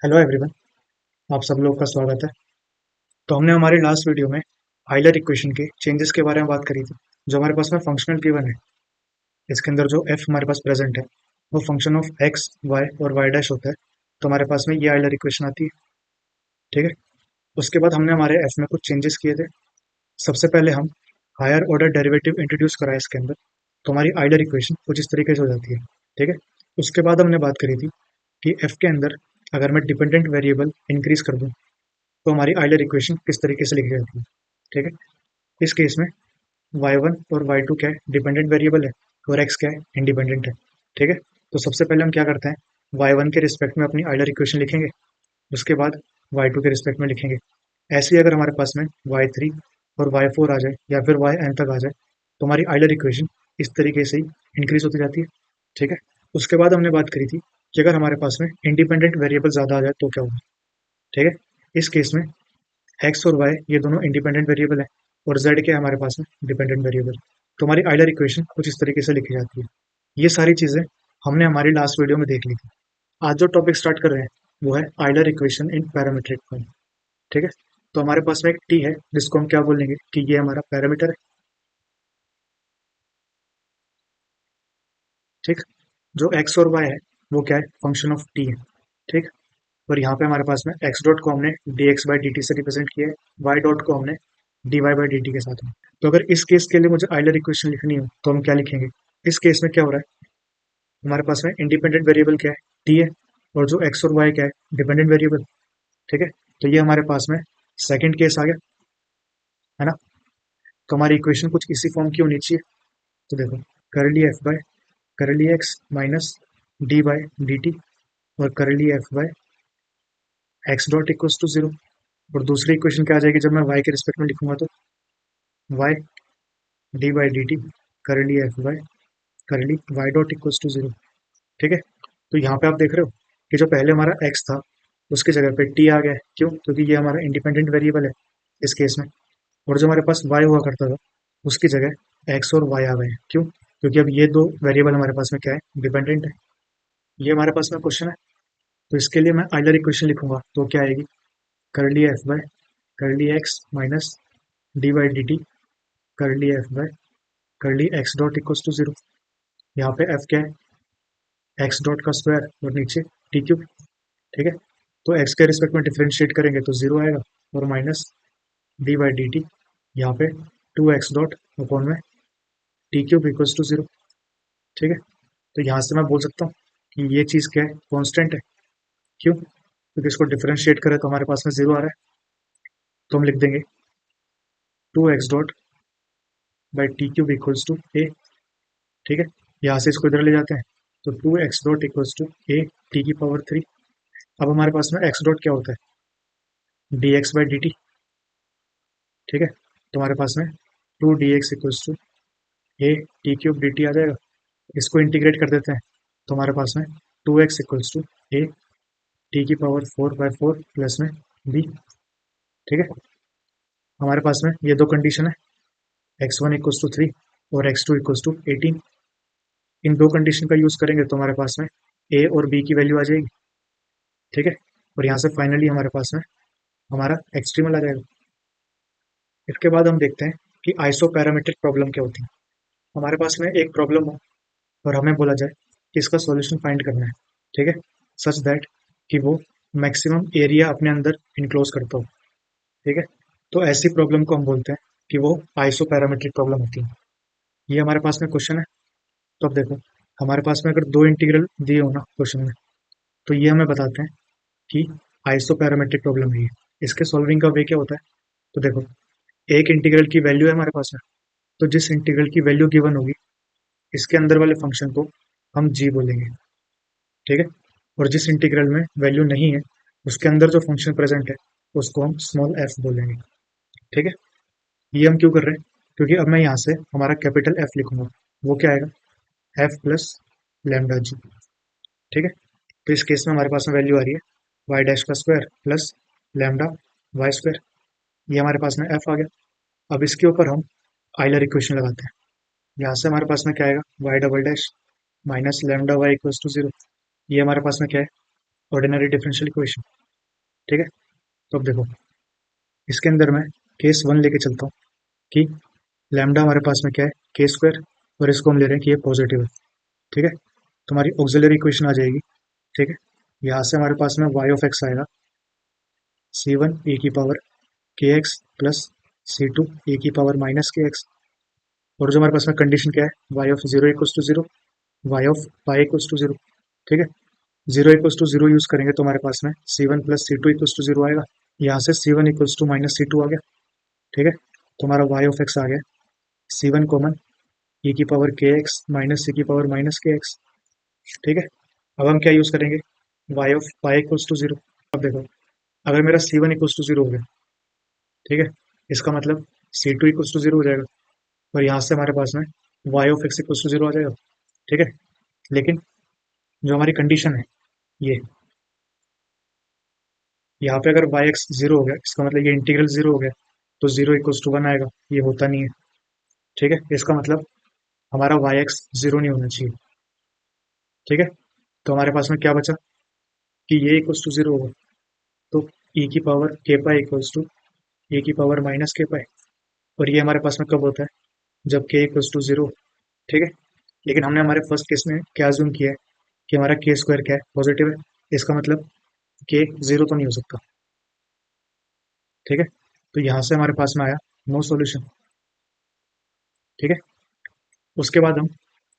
Hello everyone. आप सब लोग का स्वागत है। तो हमने हमारी लास्ट वीडियो में आइलर इक्वेशन के चेंजेस के बारे में बात करी थी। जो हमारे पास में फंक्शनल गिवन है, इसके अंदर जो एफ हमारे पास प्रेजेंट है वो फंक्शन ऑफ एक्स वाई और वाई डैश होता है। तो हमारे पास में ये आइलर इक्वेशन आती है। ठीक है। उसके बाद हमने हमारे एफ में कुछ चेंजेस किए थे। सबसे पहले हम हायर ऑर्डर डेरिवेटिव इंट्रोड्यूस करा है इसके अंदर। तो हमारी आइलर इक्वेशन कुछ इस तरीके से हो जाती है। ठीक है। उसके बाद हमने बात करी थी कि एफ के अंदर अगर मैं डिपेंडेंट वेरिएबल इंक्रीज कर दूं तो हमारी आइलर इक्वेशन किस तरीके से लिखी जाती है। ठीक है। इस केस में y1 और y2 क्या है, डिपेंडेंट वेरिएबल है, और x क्या है, इंडिपेंडेंट है। ठीक है। तो सबसे पहले हम क्या करते हैं, y1 के रिस्पेक्ट में अपनी आइलर इक्वेशन लिखेंगे। उसके बाद y2 के रिस्पेक्ट में लिखेंगे। ऐसे ही अगर हमारे पास में y3 और y4 आ जाए या फिर yn तक आ जाए तो हमारी आइलर इक्वेशन इस तरीके से ही इंक्रीज होती जाती है। ठीक है। उसके बाद हमने बात करी थी कि अगर हमारे पास में इंडिपेंडेंट वेरिएबल ज़्यादा आ जाए तो क्या होगा। ठीक है। इस केस में एक्स और वाई ये दोनों इंडिपेंडेंट वेरिएबल है, और जेड क्या है हमारे पास में, डिपेंडेंट वेरिएबल। तो हमारी आइलर इक्वेशन कुछ इस तरीके से लिखी जाती है। ये सारी चीजें हमने हमारी लास्ट वीडियो में देख ली थी। आज जो टॉपिक स्टार्ट कर रहे हैं वो है Euler equation in parametric form. ठीक है। तो हमारे पास में एक टी है जिसको हम क्या बोलेंगे कि ये हमारा पैरामीटर है। ठीक। जो एक्स और वाई है वो क्या है, फंक्शन ऑफ टी है। ठीक। और यहाँ पे हमारे पास में एक्स डॉट को हमने D X by D T से रिप्रेजेंट किया है, वाई डॉट को हमने D Y by D T के साथ में। तो अगर इस केस के लिए मुझे आइलर इक्वेशन लिखनी हो तो हम क्या लिखेंगे। इस केस में क्या हो रहा है, हमारे पास में इंडिपेंडेंट वेरिएबल क्या है, टी है, और जो एक्स और वाई क्या है, डिपेंडेंट वेरिएबल। ठीक है। तो ये हमारे पास में सेकंड केस आ गया, है ना। तो हमारी इक्वेशन कुछ इसी फॉर्म की होनी चाहिए। तो देखो, curly F by curly X minus D by D T, और curly F by X dot equals to zero. और दूसरी इक्वेशन क्या आ जाएगी जब मैं वाई के रिस्पेक्ट में लिखूंगा, तो Y D by D T curly F by curly Y dot equals to zero. ठीक है। तो यहाँ पे आप देख रहे हो कि जो पहले हमारा x था उसकी जगह पे t आ गया है। क्यों? क्योंकि ये हमारा इंडिपेंडेंट वेरिएबल है इस केस में। और जो हमारे पास y हुआ करता था उसकी जगह x और y आ गए हैं। क्यों? क्योंकि अब ये दो वेरिएबल हमारे पास में क्या है, डिपेंडेंट है। ये हमारे पास में क्वेश्चन है। तो इसके लिए मैं आइलर इक्वेशन लिखूंगा तो क्या आएगी, curly F by curly X minus D by D T curly F by curly X dot equals to zero. यहाँ पे f क्या है, एक्स डॉट का स्क्वायर और नीचे टी क्यूब। ठीक है। तो एक्स के रिस्पेक्ट में डिफरेंशिएट करेंगे तो जीरो आएगा, और minus D by D T, यहाँ पे टू एक्स डॉट अपॉन में T cube equals to zero. ठीक है। तो यहाँ से मैं बोल सकता हूँ कि ये चीज़ क्या है, कॉन्स्टेंट है। क्यों? क्योंकि इसको डिफरेंशिएट करें तो हमारे पास में जीरो आ रहा है। तो हम लिख देंगे two X dot by T cube equals to A. ठीक है। यहाँ से इसको इधर ले जाते हैं तो two X dot equals to A T की पावर थ्री। अब हमारे पास में एक्स डॉट क्या होता है, D X by D T. ठीक है। तो हमारे पास में two D X equals to A T cube D T आ जाएगा। इसको इंटीग्रेट कर देते हैं तो हमारे पास में two X equals to A T की power four by four plus में बी। ठीक है। हमारे पास में ये दो कंडीशन है, X one equals to three और X two equals to eighteen. इन दो कंडीशन का यूज करेंगे तो हमारे पास में ए और बी की वैल्यू आ जाएगी। ठीक है। और यहाँ से फाइनली हमारे पास में हमारा एक्सट्रीमल आ जाएगा। इसके बाद हम देखते हैं कि आइसो पैरामीट्रिक प्रॉब्लम क्या होती है। हमारे पास में एक प्रॉब्लम हो और हमें बोला जाए कि इसका सॉल्यूशन फाइंड करना है। ठीक है। सच दैट कि वो मैक्सिमम एरिया अपने अंदर इनक्लोज करता हो। ठीक है। तो ऐसी प्रॉब्लम को हम बोलते हैं कि वो आइसो पैरामीट्रिक प्रॉब्लम होती है। ये हमारे पास में क्वेश्चन है। तो अब देखो, हमारे पास में अगर दो इंटीग्रल दिए हो ना क्वेश्चन में, तो ये हमें बताते हैं कि आइसो पैरामीट्रिक प्रॉब्लम है ये। इसके सॉल्विंग का वे क्या होता है, तो देखो, एक इंटीग्रल की वैल्यू है हमारे पास में, तो जिस इंटीग्रल की वैल्यू गिवन होगी इसके अंदर वाले फंक्शन को हम जी बोलेंगे। ठीक है। और जिस इंटीग्रल में वैल्यू नहीं है उसके अंदर जो फंक्शन प्रेजेंट है उसको हम स्मॉल एफ बोलेंगे। ठीक है। ये हम क्यों कर रहे हैं, क्योंकि अब मैं यहाँ से हमारा कैपिटल एफ लिखूंगा, वो क्या आएगा, एफ प्लस लैम्डा जी। ठीक है। तो इस केस में हमारे पास में वैल्यू आ रही है वाई डैश का square plus lambda Y square. ये हमारे पास में एफ आ गया। अब इसके ऊपर हम आइलर इक्वेशन लगाते हैं। यहाँ से हमारे पास में क्या आएगा, Y double dash minus lambda Y equals to zero. ये हमारे पास में क्या है, ऑर्डिनरी डिफरेंशियल इक्वेशन। ठीक है, तो अब देखो इसके अंदर मैं केस 1 लेके चलता हूँ कि लैम्डा हमारे पास में क्या है, के स्क्वायर, और इसको हम ले रहे हैं कि ये पॉजिटिव है। ठीक है, तो हमारी ऑक्सिलरी इक्वेशन आ जाएगी। ठीक है, यहाँ से हमारे पास में वाई ऑफ एक्स आएगा सी वन ए की पावर के एक्स प्लस सी टू ए की पावर माइनस के एक्स। और जो हमारे पास में कंडीशन क्या है, Y of zero equals to zero, Y of pi equals to zero. ठीक है, zero equals to zero use करेंगे तो हमारे पास में C one plus C two equals to zero आएगा। यहाँ से C one equals to minus C two आ गया। ठीक है, तो हमारा वाई ऑफ एक्स आ गया सी वन कॉमन ई की पावर के एक्स माइनस सी की पावर माइनस के एक्स। ठीक है, अब हम क्या यूज करेंगे, Y of pi equals to zero. अब देखो अगर मेरा C one equals to zero हो गया, ठीक है, इसका मतलब C two equals to zero हो जाएगा, और यहाँ से हमारे पास में Y of x equals to zero आ जाएगा। ठीक है, लेकिन जो हमारी कंडीशन है ये, यहाँ पे अगर वाई एक्स जीरो हो गया इसका मतलब ये इंटीग्रल जीरो हो गया, तो जीरो इक्वल्स टू वन आएगा, ये होता नहीं है। ठीक है, इसका मतलब हमारा वाई एक्स जीरो नहीं होना चाहिए। ठीक है, तो हमारे पास में क्या बचा कि ये इक्वल्स टू जीरो होगा, तो ई की पावर के पाई इक्वल्स टू ए की पावर माइनस के पाई। और ये हमारे पास में कब होता है, जब के इक्वल्स टू जीरो। ठीक है, लेकिन हमने हमारे फर्स्ट केस में क्या ज्यूम किया है कि हमारा के स्क्वायर क्या है, पॉजिटिव है, इसका मतलब के जीरो तो नहीं हो सकता। ठीक है, तो यहाँ से हमारे पास में आया नो सॉल्यूशन। ठीक है, उसके बाद हम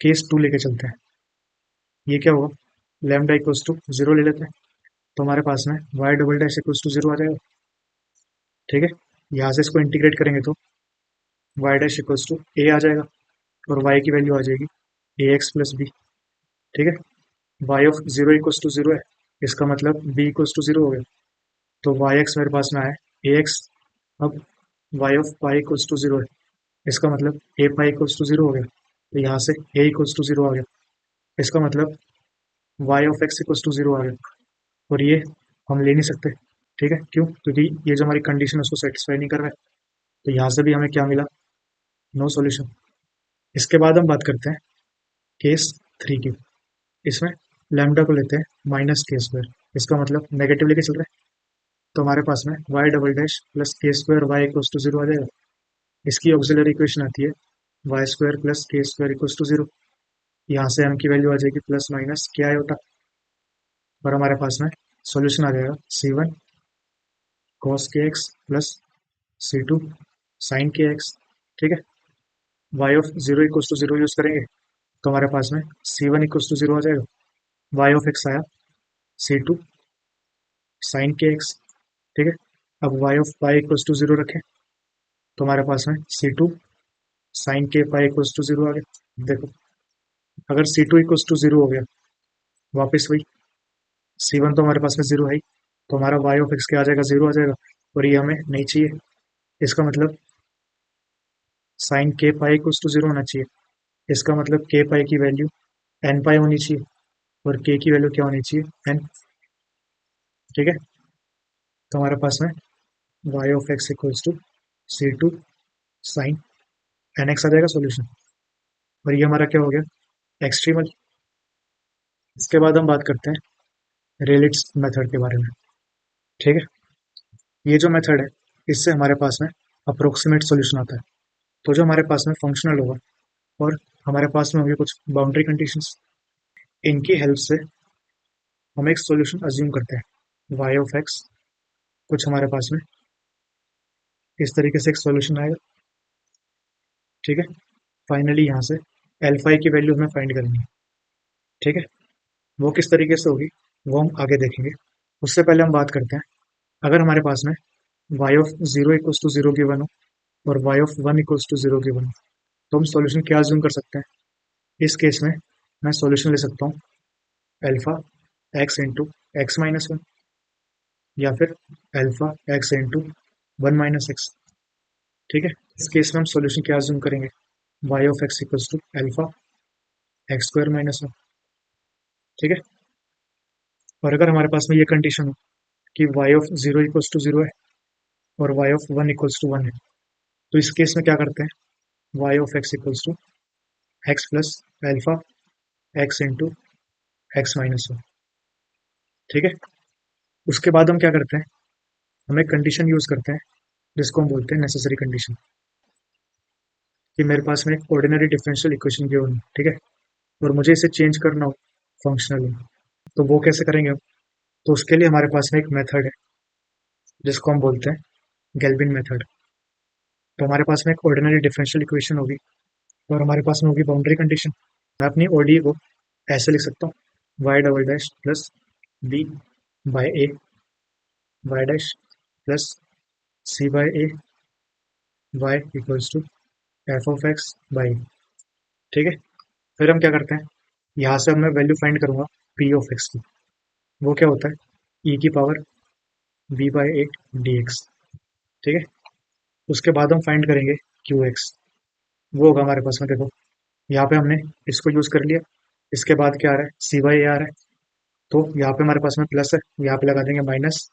केस टू लेके चलते हैं। ये क्या होगा, लैम्डा इक्वल्स टू जीरो ले लेते हैं, तो हमारे पास में Y double dash equals to zero आ जाएगा। ठीक है, यहाँ से इसको इंटीग्रेट करेंगे तो Y dash equals to A आ जाएगा, और वाई की वैल्यू आ जाएगी ए एक्स प्लस बी। ठीक है, Y of zero equals to zero है, इसका मतलब बी इक्वल्स टू जीरो हो गया, तो वाई एक्स मेरे पास में आया ए एक्स। अब Y of pi equals to zero है, इसका मतलब A pi equals to zero हो गया, तो यहाँ से ए इक्वल्स टू जीरो आ गया, इसका मतलब Y of x equals to zero आ गया। और ये हम ले नहीं सकते। ठीक है, क्यों, क्योंकि ये जो हमारी कंडीशन है उसको सेटिस्फाई नहीं कर रहा है, तो यहाँ से भी हमें क्या मिला, नो सॉल्यूशन। इसके बाद हम बात करते हैं केस थ्री की। इसमें लैम्डा को लेते हैं माइनस के स्क्वायर, इसका मतलब नेगेटिव लेके चल रहे हैं, तो हमारे पास में Y double dash plus K square Y equals to zero आ जाएगा। इसकी ऑक्सिलरी इक्वेशन आती है Y square plus K square equals to zero. यहाँ से m की वैल्यू आ जाएगी प्लस माइनस के आयोटा, और हमारे पास में सॉल्यूशन आ जाएगा C one cos K X plus C two sine K X. ठीक है, Y of zero equals to zero use करेंगे तो हमारे पास में C one equals to zero आ जाएगा, वाई ऑफ एक्स आया C two sine K X. ठीक है, अब Y of pi equals to zero रखें तो हमारे पास में C two sine K pi equals to zero आ गया। देखो अगर सी टू इक्वल्स टू जीरो हो गया, वापस वही सी वन तो हमारे पास में जीरो है ही, तो हमारा वाई ऑफ एक्स क्या आ जाएगा, जीरो आ जाएगा, और ये हमें नहीं चाहिए। इसका मतलब sign K pi equals to zero होना चाहिए, इसका मतलब के पाई की वैल्यू एन पाई होनी चाहिए, और के की वैल्यू क्या होनी चाहिए, एन। ठीक है, तो हमारे पास में Y of x equals to c two sine n x आ जाएगा सॉल्यूशन, और ये हमारा क्या हो गया, एक्सट्रीमल। इसके बाद हम बात करते हैं रेलिट्स मेथड के बारे में। ठीक है, ये जो मेथड है इससे हमारे पास में अप्रोक्सीमेट सॉल्यूशन आता है। तो जो हमारे पास में फंक्शनल होगा और हमारे पास में होंगे कुछ बाउंड्री कंडीशंस, इनकी हेल्प से हम एक सॉल्यूशन अज्यूम करते हैं वाई ऑफ एक्स। कुछ हमारे पास में इस तरीके से एक सॉल्यूशन आएगा। ठीक है, फाइनली यहाँ से एल्फा की वैल्यू हमें फाइंड करनी है। ठीक है, वो किस तरीके से होगी वो हम आगे देखेंगे। उससे पहले हम बात करते हैं, अगर हमारे पास में Y of zero equals to zero given हो और Y of one equals to zero given हो, तो हम सॉल्यूशन क्या अज्यूम कर सकते हैं। इस केस में मैं सॉल्यूशन ले सकता हूँ alpha X into X minus one, या फिर alpha X into one minus x. ठीक है, इस केस में हम सॉल्यूशन क्या अज्यूम करेंगे, Y of x equals to alpha X square minus one. ठीक है, और अगर हमारे पास में ये कंडीशन हो कि Y of zero equals to zero है और Y of one equals to one है, तो इस केस में क्या करते हैं, Y of x equals to X plus alpha X into X minus one. ठीक है। उसके बाद हम क्या करते हैं, हम एक कंडीशन यूज करते हैं जिसको हम बोलते हैं नेसेसरी कंडीशन, कि मेरे पास में एक ऑर्डिनरी डिफरेंशियल इक्वेशन गिवन है, ठीक है, और मुझे इसे चेंज करना हो फंक्शनली, तो वो कैसे करेंगे हम? तो उसके लिए हमारे पास में एक मेथड है जिसको हम बोलते हैं गैल्विन मेथड। तो हमारे पास में एक ऑर्डिनरी डिफरेंशियल इक्वेशन होगी और हमारे पास में होगी बाउंड्री कंडीशन। मैं अपनी ओडी को ऐसे लिख सकता हूँ, Y double dash plus B by A Y dash plus C by A Y equals to F of X by, ठीक है। फिर हम क्या करते हैं, यहाँ से अब मैं वैल्यू फाइंड करूंगा पी ऑफ एक्स की। वो क्या होता है, ई की power B by A D X, ठीक है। उसके बाद हम फाइंड करेंगे क्यू एक्स। वो होगा हमारे पास में, देखो यहाँ पे हमने इसको यूज कर लिया, इसके बाद क्या आ रहा है, सी बाई ए आ रहा है, तो यहाँ पे हमारे पास में प्लस है, यहाँ पे लगा देंगे माइनस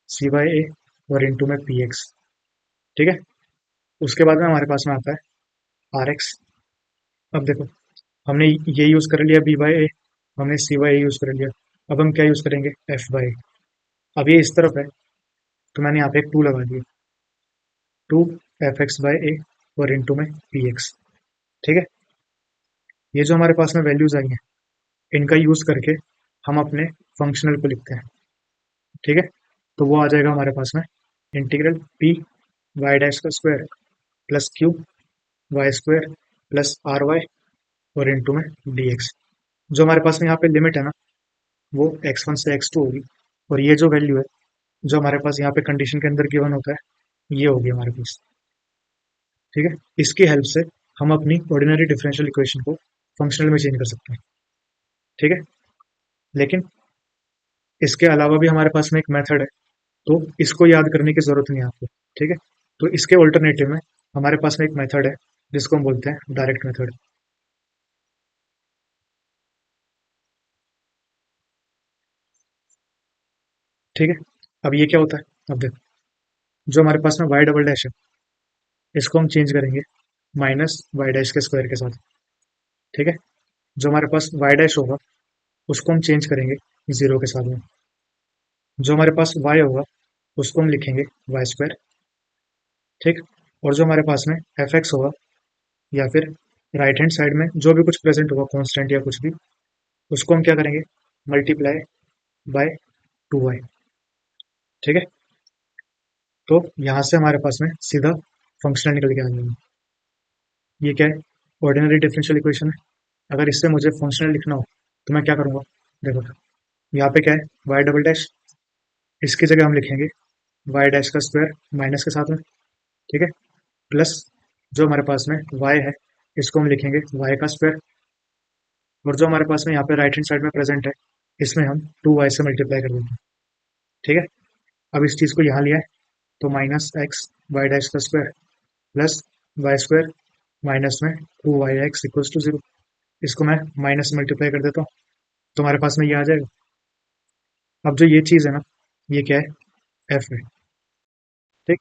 सी बाई ए और इंटू में पी एक्स, ठीक है। उसके बाद में हमारे पास में आता है आर एक्स। अब देखो हमने ये यूज कर लिया बी बाई ए, हमने सी बाई ए यूज कर लिया, अब हम क्या यूज करेंगे, एफ बाई। अब ये इस तरफ है तो मैंने यहाँ पे एक टू लगा दिया, टू एफ एक्स बाई ए और इंटू में पी एक्स, ठीक है। ये जो हमारे पास में वैल्यूज आई हैं, इनका यूज करके हम अपने फंक्शनल को लिखते हैं, ठीक है। तो वो आ जाएगा हमारे पास में इंटीग्रल पी वाई डैश का square plus Q Y square plus R Y और इंटू में डी एक्स। जो हमारे पास में यहाँ पे लिमिट है ना, वो x1 से x2 होगी, और ये जो वैल्यू है जो हमारे पास यहाँ पे कंडीशन के अंदर गिवन होता है, ये होगी हमारे पास, ठीक है। इसकी हेल्प से हम अपनी ऑर्डिनरी डिफरेंशियल इक्वेशन को फंक्शनल में चेंज कर सकते हैं, ठीक है। लेकिन इसके अलावा भी हमारे पास में एक मेथड है, तो इसको याद करने की जरूरत नहीं है आपको, ठीक है। तो इसके ऑल्टरनेटिव में हमारे पास में एक मेथड है जिसको हम बोलते हैं डायरेक्ट मेथड, ठीक है। अब ये क्या होता है, अब देखो जो हमारे पास में वाई डबल डैश है, इसको हम चेंज करेंगे माइनस वाई डैश के स्क्वायर के साथ, ठीक है। जो हमारे पास वाई डैश होगा उसको हम चेंज करेंगे जीरो के साथ में, जो हमारे पास वाई होगा उसको हम लिखेंगे वाई स्क्वायर, ठीक। और जो हमारे पास में एफ एक्स होगा, या फिर राइट हैंड साइड में जो भी कुछ प्रेजेंट होगा कॉन्स्टेंट या कुछ भी, उसको हम क्या करेंगे, मल्टीप्लाई बाय टू वाई, ठीक है। तो यहाँ से हमारे पास में सीधा फंक्शनल निकल के आ जाएगा। ये क्या है, ऑर्डिनरी डिफरेंशियल इक्वेशन है। अगर इससे मुझे फंक्शनल लिखना हो तो मैं क्या करूँगा, देखो यहाँ पे क्या है, वाई डबल डैश, इसकी जगह हम लिखेंगे वाई डैश का स्क्वायर माइनस के साथ में, ठीक है, प्लस जो हमारे पास में वाई है इसको हम लिखेंगे वाई का स्क्वायर, और जो हमारे पास में यहाँ पे राइट हैंड साइड में प्रेजेंट है इसमें हम टू वाई से मल्टीप्लाई कर देते हैं, ठीक है। अब इस चीज़ को यहाँ लिया है तो माइनस एक्स वाई डैश का square plus y square minus में two y x equals to zero, इसको मैं माइनस में मल्टीप्लाई कर देता हूँ तो हमारे पास में ये आ जाएगा। अब जो ये चीज़ है ना, ये क्या है, एफ है, ठीक।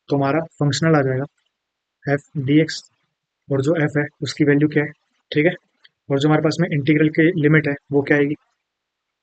तो हमारा फंक्शनल आ जाएगा एफ डी एक्स, और जो एफ है उसकी वैल्यू क्या है, ठीक है। और जो हमारे पास में इंटीग्रल की लिमिट है वो क्या आएगी,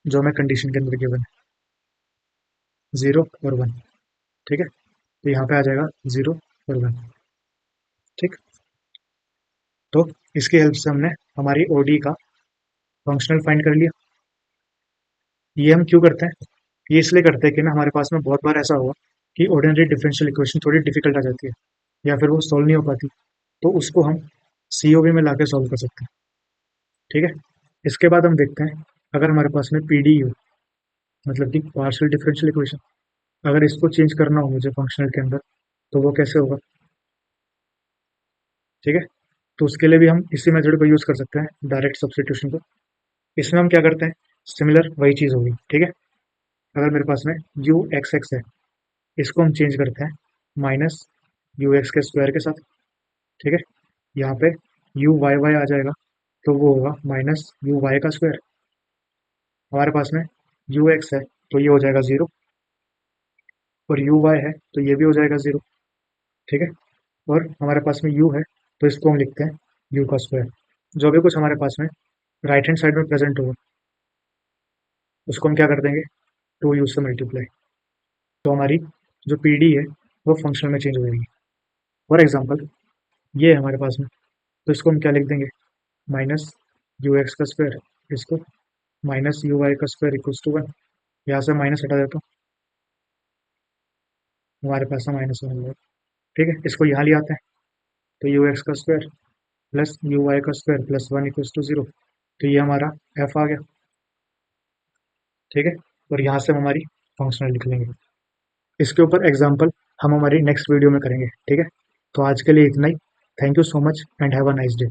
जो हमें कंडीशन के अंदर गिवन है, जीरो और वन, ठीक है। तो यहाँ पे आ जाएगा जीरो और वन, ठीक। तो इसकी हेल्प से हमने हमारी ओडी का फंक्शनल फाइंड कर लिया। ये हम क्यों करते हैं, ये इसलिए करते हैं कि ना हमारे पास में बहुत बार ऐसा हुआ कि ऑर्डिनरी डिफरेंशियल इक्वेशन थोड़ी डिफिकल्ट आ जाती है या फिर वो सॉल्व नहीं हो पाती, तो उसको हम सीओवी में लाके सॉल्व कर सकते हैं, ठीक है। इसके बाद हम देखते हैं, अगर हमारे पास में पीडी हो, मतलब कि पार्शियल डिफरेंशियल इक्वेशन, अगर इसको चेंज करना हो मुझे फंक्शनल के अंदर, तो वो कैसे होगा, ठीक है। तो उसके लिए भी हम इसी मेथड को यूज कर सकते हैं, डायरेक्ट सब्सटीट्यूशन को। इसमें हम क्या करते हैं, सिमिलर वही चीज होगी, ठीक है। अगर मेरे पास में यू एक्स एक्स है, इसको हम चेंज करते हैं माइनस यू एक्स के स्क्वायर के साथ, ठीक है। यहाँ पे यू वाई वाई आ जाएगा तो वो होगा माइनस यू वाई का स्क्वायर। हमारे पास में यू एक्स है तो ये हो जाएगा जीरो, और यू वाई है तो ये भी हो जाएगा जीरो, ठीक है। और हमारे पास में यू है तो इसको हम लिखते हैं यू का स्क्वायर। जो भी कुछ हमारे पास में राइट हैंड साइड में प्रेजेंट होगा उसको हम क्या कर देंगे, टू यू से मल्टीप्लाई, तो हमारी जो पी डी है वो फंक्शनल में चेंज हो जाएगी। फॉर एग्जाम्पल ये है हमारे पास में, तो इसको हम क्या लिख देंगे, माइनस यू एक्स का स्क्वायर, इसको माइनस यू वाई का स्क्वायर इक्वल्स टू वन। यहाँ से माइनस हटा देता हूँ, हमारे पास में माइनस वन होगा। ठीक है, इसको यहाँ ले आते हैं, तो यू एक्स का स्क्वायर प्लस यू वाई का square plus one equals to zero, तो ये हमारा एफ आ गया। ठीक है, और यहाँ से हम हमारी फंक्शनल लिख लेंगे। इसके ऊपर एग्जाम्पल हम हमारी नेक्स्ट वीडियो में करेंगे। ठीक है, तो आज के लिए इतना ही। Thank you so much and have a nice day.